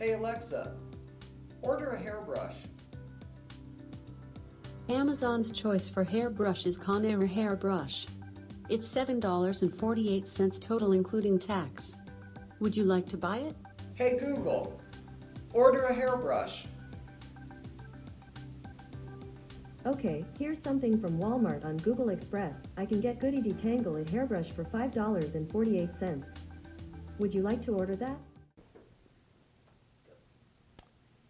Hey Alexa, order a hairbrush. Amazon's choice for hairbrush is Conair Hairbrush. It's $7.48 total including tax. Would you like to buy it? Hey Google, order a hairbrush. Okay, here's something from Walmart on Google Express. I can get Goody Detangle a hairbrush for $5.48. Would you like to order that?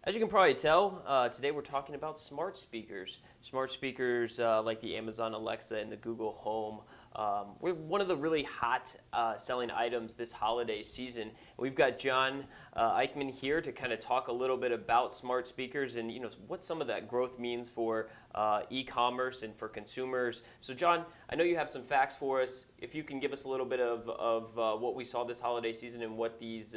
As you can probably tell, today we're talking about smart speakers. Smart speakers like the Amazon Alexa and the Google Home. We're one of the really hot selling items this holiday season. We've got John Eichman here to kind of talk a little bit about smart speakers and what some of that growth means for e-commerce and for consumers. So John, I know you have some facts for us. If you can give us a little bit of what we saw this holiday season and what these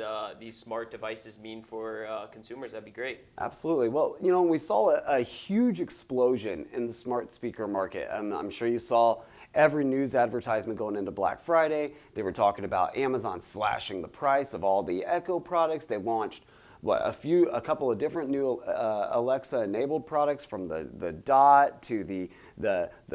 smart devices mean for consumers, that'd be great. Absolutely. Well, we saw a huge explosion in the smart speaker market. I'm sure you saw every news advertisement going into Black Friday. They were talking about Amazon slashing the price of all the Echo products. They launched a couple of different new Alexa-enabled products, from the Dot to the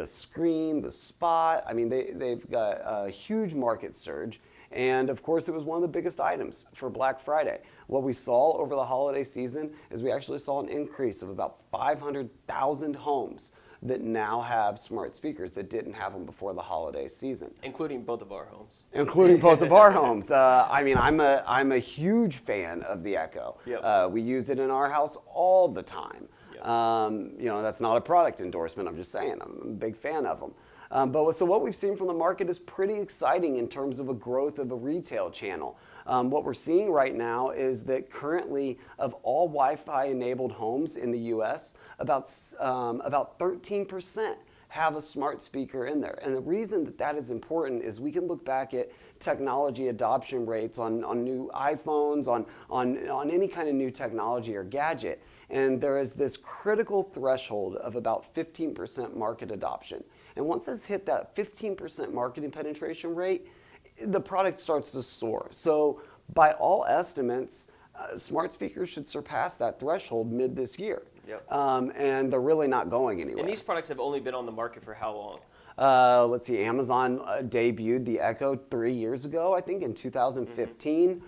Screen, the Spot. I mean, they've got a huge market surge. And of course, it was one of the biggest items for Black Friday. What we saw over the holiday season is we actually saw an increase of about 500,000 homes that now have smart speakers that didn't have them before the holiday season. Including both of our homes. Including both of our homes. I mean, I'm a huge fan of the Echo. Yep. We use it in our house all the time. Yep. That's not a product endorsement. I'm just saying I'm a big fan of them. So what we've seen from the market is pretty exciting in terms of a growth of a retail channel. What we're seeing right now is that currently, of all Wi-Fi enabled homes in the U.S., about 13% have a smart speaker in there. And the reason that is important is we can look back at technology adoption rates on new iPhones, on any kind of new technology or gadget. And there is this critical threshold of about 15% market adoption. And once it's hit that 15% marketing penetration rate, the product starts to soar. So by all estimates, smart speakers should surpass that threshold mid this year. Yep. And they're really not going anywhere. And these products have only been on the market for how long? Let's see, Amazon debuted the Echo 3 years ago, I think in 2015.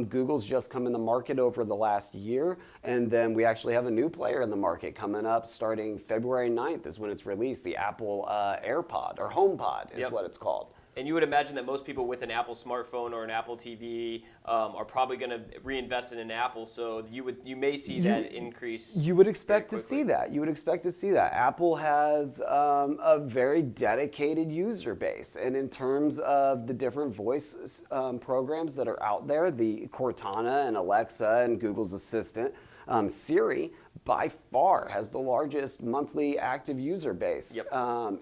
Google's just come in the market over the last year. And then we actually have a new player in the market coming up starting February 9th is when it's released, the Apple AirPod, or HomePod is Yep. what it's called. And you would imagine that most people with an Apple smartphone or an Apple TV are probably going to reinvest in an Apple, so you may see that increase. You would expect to very see quickly. that. You would expect to see that. Apple has a very dedicated user base, and in terms of the different voice programs that are out there, the Cortana and Alexa and Google's Assistant, Siri by far has the largest monthly active user base. Yep.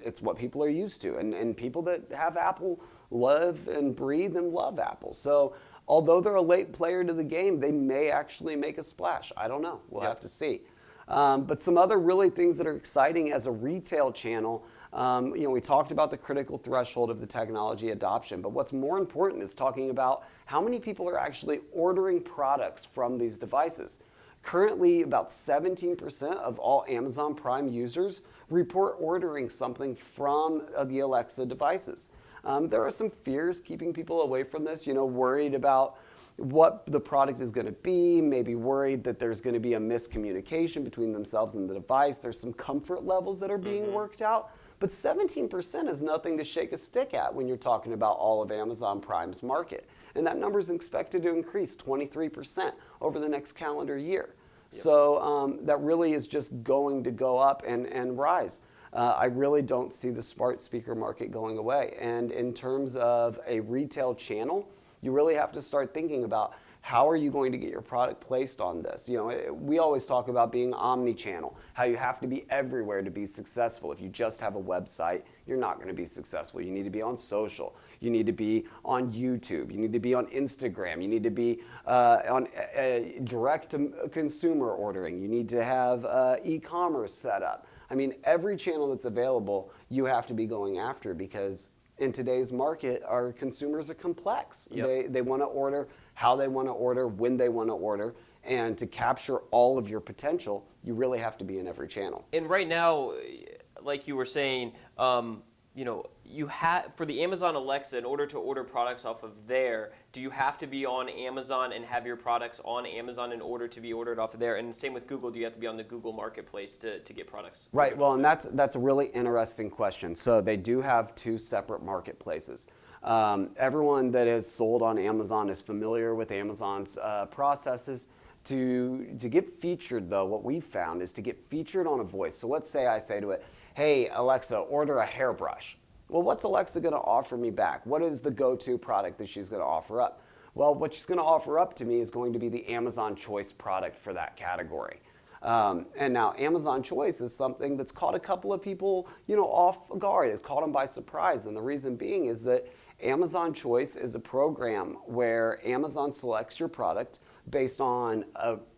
It's what people are used to, and people that have Apple live and breathe and love Apple. So although they're a late player to the game, they may actually make a splash. I don't know. We'll Yep. have to see. But some other really things that are exciting as a retail channel, we talked about the critical threshold of the technology adoption, but what's more important is talking about how many people are actually ordering products from these devices. Currently, about 17% of all Amazon Prime users report ordering something from the Alexa devices. There are some fears keeping people away from this, worried about what the product is going to be, maybe worried that there's going to be a miscommunication between themselves and the device. There's some comfort levels that are being worked out. But 17% is nothing to shake a stick at when you're talking about all of Amazon Prime's market. And that number is expected to increase 23% over the next calendar year. Yep. So that really is just going to go up and rise. I really don't see the smart speaker market going away. And in terms of a retail channel, you really have to start thinking about how are you going to get your product placed on this? We always talk about being omni-channel, how you have to be everywhere to be successful. If you just have a website, you're not going to be successful. You need to be on social. You need to be on YouTube. You need to be on Instagram. You need to be on direct-to-consumer ordering. You need to have e-commerce set up. I mean, every channel that's available, you have to be going after, because in today's market, our consumers are complex. Yep. They want to order how they want to order, when they want to order, And to capture all of your potential, you really have to be in every channel. And right now, like you were saying, you have for the Amazon Alexa, in order to order products off of there, do you have to be on Amazon and have your products on Amazon in order to be ordered off of there? And same with Google, do you have to be on the Google Marketplace to get products? Right. Well, and that's a really interesting question. So they do have two separate marketplaces. Everyone that has sold on Amazon is familiar with Amazon's processes. To get featured, though, what we've found is to get featured on a voice. So let's say I say to it, hey, Alexa, order a hairbrush. Well, what's Alexa going to offer me back? What is the go-to product that she's going to offer up? Well, what she's going to offer up to me is going to be the Amazon Choice product for that category. And now Amazon Choice is something that's caught a couple of people, off guard. It's caught them by surprise. And the reason being is that Amazon Choice is a program where Amazon selects your product based on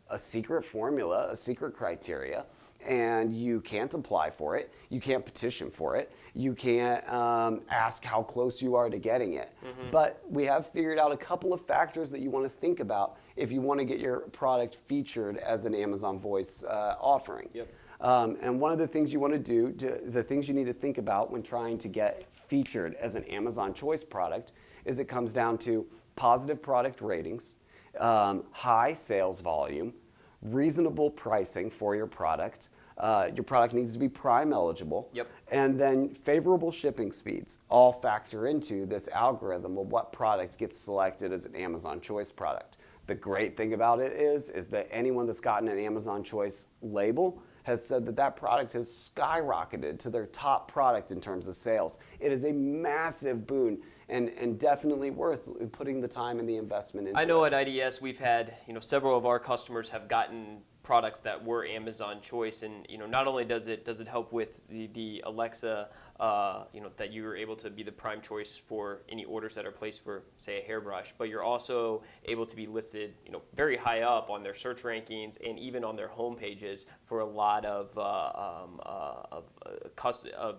a secret formula, a secret criteria, and you can't apply for it. You can't petition for it. You can't ask how close you are to getting it. Mm-hmm. But we have figured out a couple of factors that you want to think about if you want to get your product featured as an Amazon Voice offering. Yep. And one of the things you want to do, the things you need to think about when trying to get featured as an Amazon Choice product is it comes down to positive product ratings, high sales volume, reasonable pricing for your product. Your product needs to be Prime eligible. Yep. And then favorable shipping speeds all factor into this algorithm of what product gets selected as an Amazon Choice product. The great thing about it is that anyone that's gotten an Amazon Choice label has said that product has skyrocketed to their top product in terms of sales. It is a massive boon and definitely worth putting the time and the investment into. I know at IDS we've had, several of our customers have gotten products that were Amazon Choice, and not only does it help with the Alexa, that you are able to be the prime choice for any orders that are placed for, say, a hairbrush, but you're also able to be listed, very high up on their search rankings and even on their home pages for a lot of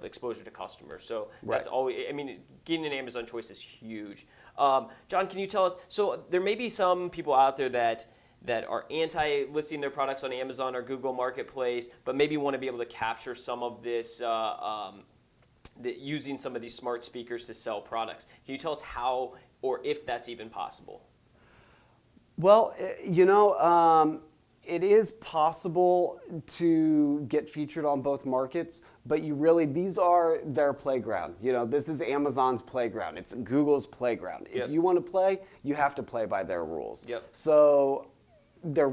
exposure to customers. So that's always, getting an Amazon Choice is huge. John, can you tell us? So there may be some people out there that are anti-listing their products on Amazon or Google Marketplace, but maybe want to be able to capture some of this using some of these smart speakers to sell products. Can you tell us how or if that's even possible? Well, it is possible to get featured on both markets, but these are their playground. This is Amazon's playground. It's Google's playground. Yep. If you want to play, you have to play by their rules. Yep. So there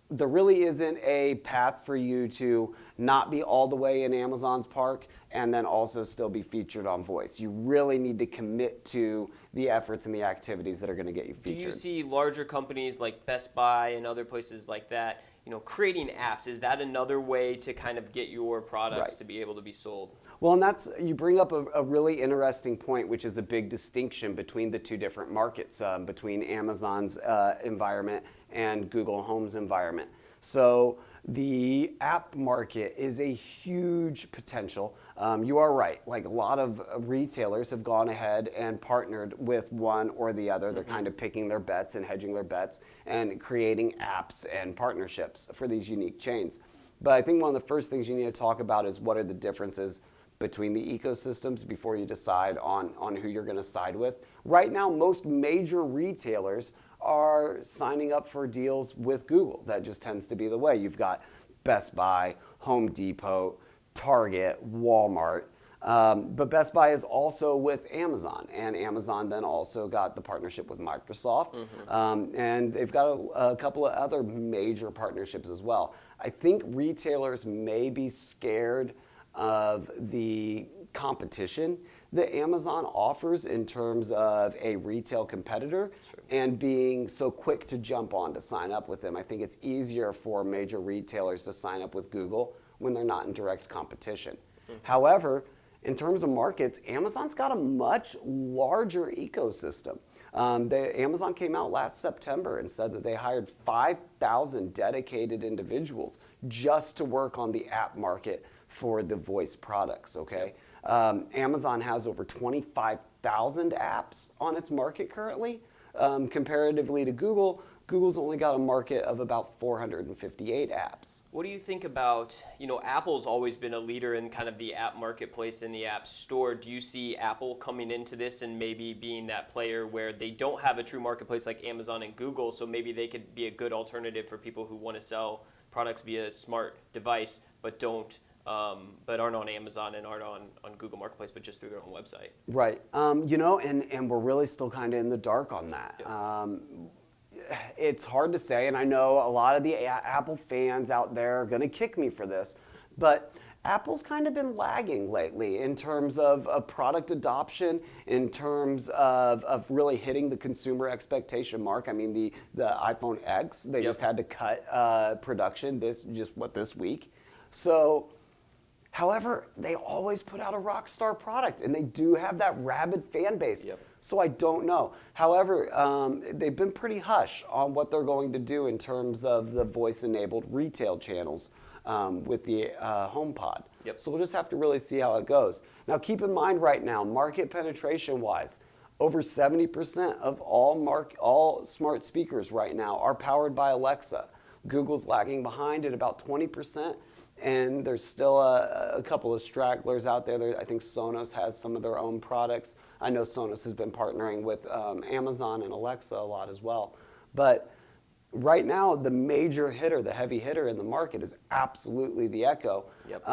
really isn't a path for you to not be all the way in Amazon's park and then also still be featured on Voice. You really need to commit to the efforts and the activities that are going to get you featured. Do you see larger companies like Best Buy and other places like that, creating apps? Is that another way to kind of get your products to be able to be sold? Well, and you bring up a really interesting point, which is a big distinction between the two different markets, between Amazon's environment and Google Home's environment. So the app market is a huge potential. You are right. Like a lot of retailers have gone ahead and partnered with one or the other. They're kind of picking their bets and hedging their bets and creating apps and partnerships for these unique chains. But I think one of the first things you need to talk about is what are the differences between the ecosystems before you decide on who you're going to side with. Right now, most major retailers are signing up for deals with Google. That just tends to be the way. You've got Best Buy, Home Depot, Target, Walmart. But Best Buy is also with Amazon, and Amazon then also got the partnership with Microsoft. And they've got a couple of other major partnerships as well. I think retailers may be scared of the competition that Amazon offers in terms of a retail competitor and being so quick to jump on to sign up with them. I think it's easier for major retailers to sign up with Google when they're not in direct competition. However, in terms of markets, Amazon's got a much larger ecosystem. Amazon came out last September and said that they hired 5,000 dedicated individuals just to work on the app market for the voice products, okay? Amazon has over 25,000 apps on its market currently. Comparatively to Google, Google's only got a market of about 458 apps. What do you think about, Apple's always been a leader in kind of the app marketplace and the app store. Do you see Apple coming into this and maybe being that player where they don't have a true marketplace like Amazon and Google, so maybe they could be a good alternative for people who want to sell products via a smart device but aren't on Amazon and aren't on Google Marketplace, but just through their own website? Right. And we're really still kind of in the dark on that. Yeah. It's hard to say, and I know a lot of the Apple fans out there are going to kick me for this, but Apple's kind of been lagging lately in terms of product adoption, in terms of really hitting the consumer expectation mark. I mean, the iPhone X, they just had to cut production this week. So, however, they always put out a rock star product, and they do have that rabid fan base. Yep. So I don't know. However, they've been pretty hush on what they're going to do in terms of the voice-enabled retail channels with the HomePod. Yep. So we'll just have to really see how it goes. Now, keep in mind right now, market penetration-wise, over 70% of all smart speakers right now are powered by Alexa. Google's lagging behind at about 20%. And there's still a couple of stragglers out there. I think Sonos has some of their own products. I know Sonos has been partnering with Amazon and Alexa a lot as well. But right now, the major hitter, the heavy hitter in the market is absolutely the Echo. Yep.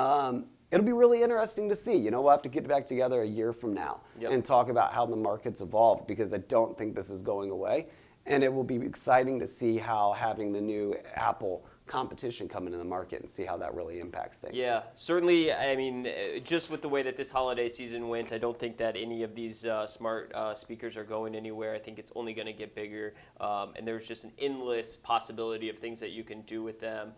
It'll be really interesting to see. We'll have to get back together a year from now and talk about how the market's evolved, because I don't think this is going away. And it will be exciting to see how having the new Apple competition come into the market and see how that really impacts things. Yeah, certainly. I mean, just with the way that this holiday season went, I don't think that any of these smart speakers are going anywhere. I think it's only going to get bigger, and there's just an endless possibility of things that you can do with them.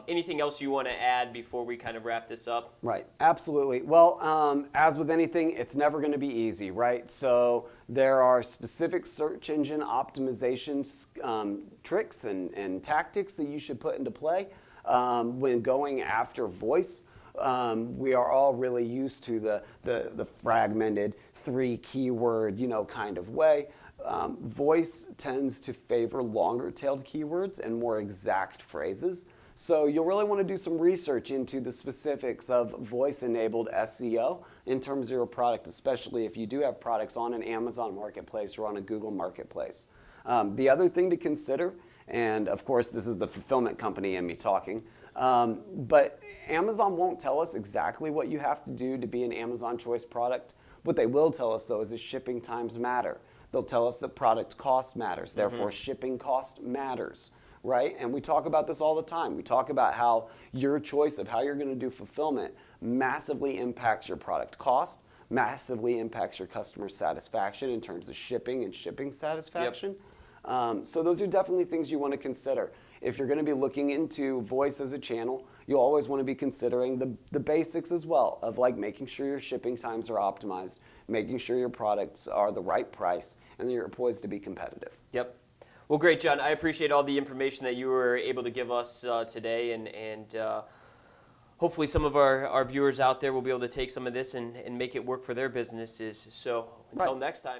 Anything else you want to add before we kind of wrap this up? Right, absolutely. Well, as with anything, it's never going to be easy, right? So there are specific search engine optimization tricks and tactics that you should put into play when going after voice. We are all really used to the fragmented 3 keyword, kind of way. Voice tends to favor longer-tailed keywords and more exact phrases. So you'll really want to do some research into the specifics of voice-enabled SEO in terms of your product, especially if you do have products on an Amazon marketplace or on a Google marketplace. The other thing to consider, and of course this is the fulfillment company in me talking, but Amazon won't tell us exactly what you have to do to be an Amazon Choice product. What they will tell us, though, is that shipping times matter. They'll tell us that product cost matters, therefore shipping cost matters. Right? And we talk about this all the time. We talk about how your choice of how you're going to do fulfillment massively impacts your product cost, massively impacts your customer satisfaction in terms of shipping and shipping satisfaction. So those are definitely things you want to consider. If you're going to be looking into voice as a channel, you'll always want to be considering the basics as well of like making sure your shipping times are optimized, making sure your products are the right price, and that you're poised to be competitive. Yep. Well, great, John. I appreciate all the information that you were able to give us today, and hopefully some of our viewers out there will be able to take some of this and make it work for their businesses. So until next time.